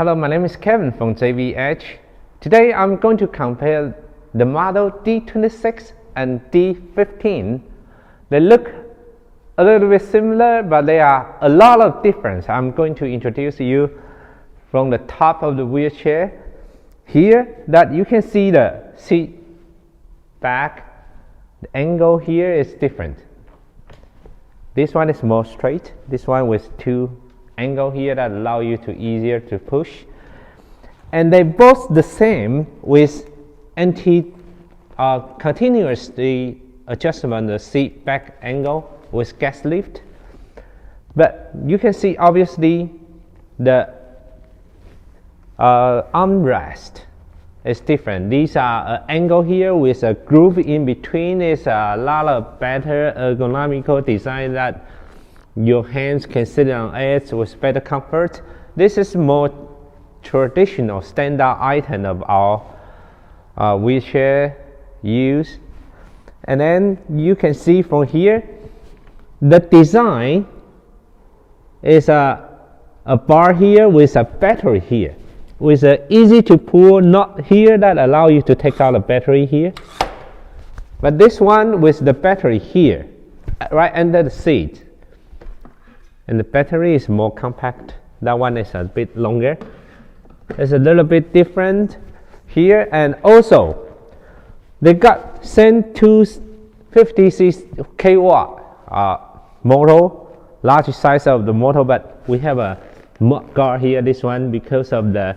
Hello, my name is Kevin from JBH. Today I'm going to compare the model D26 and D15. They look a little bit similar, but there are a lot of difference. I'm going to introduce you from the top of the wheelchair. Here that you can see the seat back. The angle here is different. This one is more straight. This one with two angle here that allow you to easier to push, and they both the same with continuously adjustment the seat back angle with gas lift. But you can see obviously the armrest is different. These are angle here with a groove in between. Is a lot of better ergonomical design that your hands can sit on it with better comfort. This is more traditional standard item of our wheelchair use. And then you can see from here the design is a bar here with a battery here, with an easy to pull knot here that allow you to take out a battery here. But this one with the battery here right under the seat, and the battery is more compact. That one is a bit longer. It's a little bit different here, and also they got sent to 50 kW motor, large size of the motor, but we have a mud guard here. This one, because of the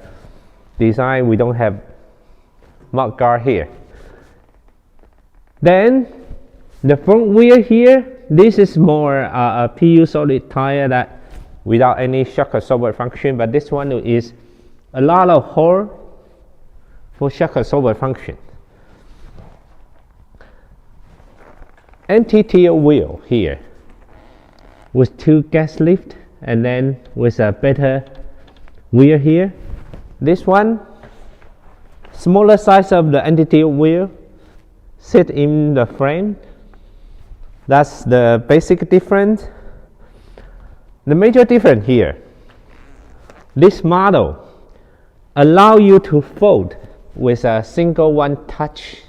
design, we don't have mud guard here. Then the front wheel here, this is more a PU solid tire that without any shock absorber function, but this one is a lot of hole for shock absorber function. Anti-tilt wheel here with two gas lift, and then with a better wheel here. This one, smaller size of the anti-tilt wheel, sit in the frame. That's the basic difference. The major difference here, this model allow you to fold with a single one touch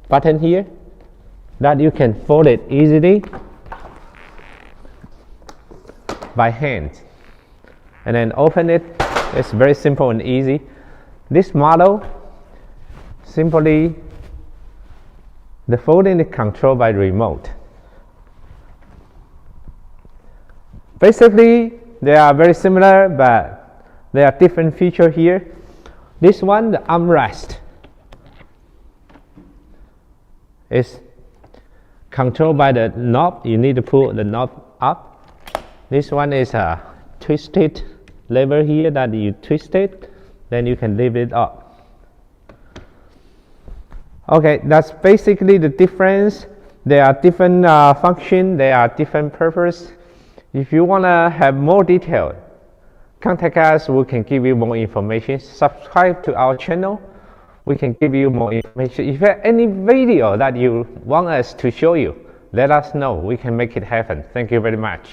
button here, that you can fold it easily by hand, and then open it. It's very simple and easy. This model, simply the folding is controlled by remote. Basically, they are very similar, but there are different features here. This one, the armrest, is controlled by the knob. You need to pull the knob up. This one is a twisted lever here that you twist it, then you can lift it up. Okay, that's basically the difference. There are different functions, there are different purpose. If you want to have more detail, contact us. We can give you more information. Subscribe to our channel. We can give you more information. If you have any video that you want us to show you, let us know. We can make it happen. Thank you very much.